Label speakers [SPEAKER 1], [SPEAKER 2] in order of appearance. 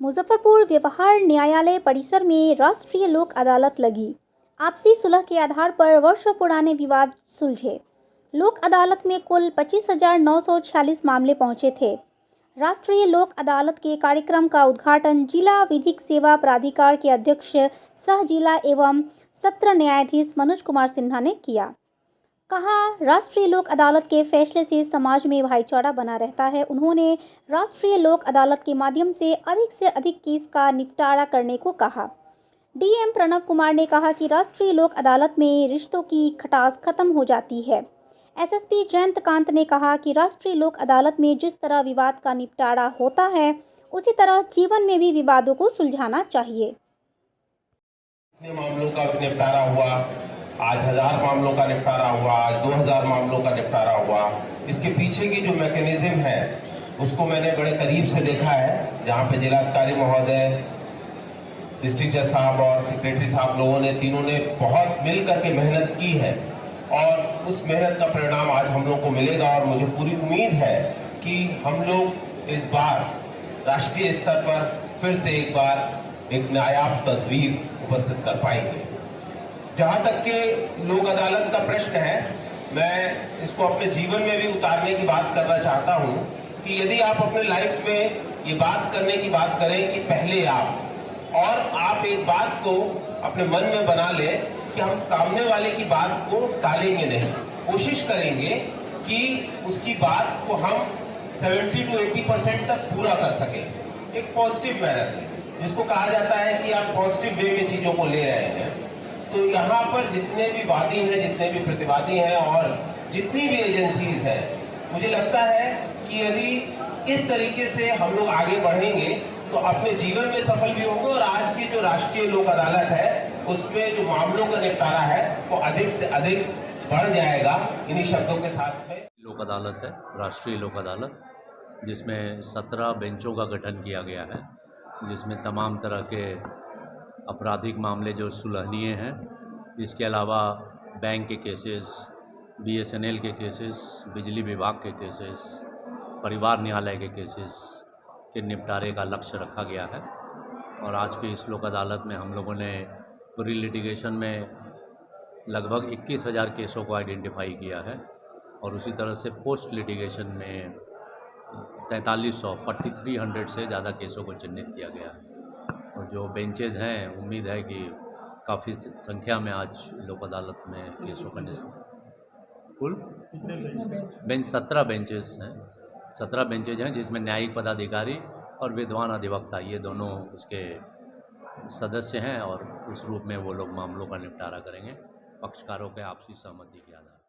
[SPEAKER 1] मुजफ्फरपुर व्यवहार न्यायालय परिसर में राष्ट्रीय लोक अदालत लगी। आपसी सुलह के आधार पर वर्षों पुराने विवाद सुलझे। लोक अदालत में कुल 25,946 मामले पहुंचे थे। राष्ट्रीय लोक अदालत के कार्यक्रम का उद्घाटन जिला विधिक सेवा प्राधिकार के अध्यक्ष सह जिला एवं सत्र न्यायाधीश मनोज कुमार सिन्हा ने किया। कहा, राष्ट्रीय लोक अदालत के फैसले से समाज में भाईचारा बना रहता है। उन्होंने राष्ट्रीय लोक अदालत के माध्यम से अधिक केस का निपटारा करने को कहा। डीएम प्रणव कुमार ने कहा कि राष्ट्रीय लोक अदालत में रिश्तों की खटास खत्म हो जाती है। एसएसपी जयंत कांत ने कहा कि राष्ट्रीय लोक अदालत में जिस तरह विवाद का निपटारा होता है, उसी तरह जीवन में भी विवादों को सुलझाना चाहिए।
[SPEAKER 2] मामलों का निपटारा हुआ, आज 1000 मामलों का निपटारा हुआ, आज 2000 मामलों का निपटारा हुआ। इसके पीछे की जो मैकेनिज्म है उसको मैंने बड़े करीब से देखा है, जहाँ पे जिलाधिकारी महोदय, डिस्ट्रिक्ट जज साहब और सेक्रेटरी साहब लोगों ने तीनों ने बहुत मिल करके मेहनत की है और उस मेहनत का परिणाम आज हम लोग को मिलेगा। और मुझे पूरी उम्मीद है कि हम लोग इस बार राष्ट्रीय स्तर पर फिर से एक बार एक नायाब तस्वीर उपस्थित कर पाएंगे। जहां तक के लोक अदालत का प्रश्न है, मैं इसको अपने जीवन में भी उतारने की बात करना चाहता हूं कि यदि आप अपने लाइफ में ये बात करने की बात करें कि पहले आप एक बात को अपने मन में बना लें कि हम सामने वाले की बात को टालेंगे नहीं, कोशिश करेंगे कि उसकी बात को हम 70 to 80% तक पूरा कर सकें एक पॉजिटिव मैनर में, जिसको कहा जाता है कि आप पॉजिटिव वे में चीजों को ले रहे हैं। तो यहाँ पर जितने भी वादी हैं, जितने भी प्रतिवादी हैं और जितनी भी एजेंसीज हैं, मुझे लगता है कि यदि इस तरीके से हम लोग आगे बढ़ेंगे तो अपने जीवन में सफल भी होंगे और आज की जो राष्ट्रीय लोक अदालत है उसमें जो मामलों का निपटारा है वो अधिक से अधिक बढ़ जाएगा। इन्हीं शब्दों के साथ में
[SPEAKER 3] लोक अदालत है, राष्ट्रीय लोक अदालत, जिसमें 17 बेंचों का गठन किया गया है, जिसमें तमाम तरह के आपराधिक मामले जो सुलहनीय हैं, इसके अलावा बैंक के केसेस, बीएसएनएल के केसेस, बिजली विभाग के केसेस, परिवार न्यायालय के केसेस के निपटारे का लक्ष्य रखा गया है। और आज की इस लोक अदालत में हम लोगों ने प्री लिटिगेशन में लगभग 21,000 केसों को आइडेंटिफाई किया है और उसी तरह से पोस्ट लिटिगेशन में 4300 से ज़्यादा केसों को चिन्हित किया गया है। और जो बेंचेज हैं, उम्मीद है कि काफ़ी संख्या में आज लोक अदालत में केसों का कुल बेंच 17 बेंचेस हैं, 17 बेंचेज हैं, जिसमें न्यायिक पदाधिकारी और विद्वान अधिवक्ता ये दोनों उसके सदस्य हैं और उस रूप में वो लोग मामलों का निपटारा करेंगे पक्षकारों के आपसी सहमति के आधार पर।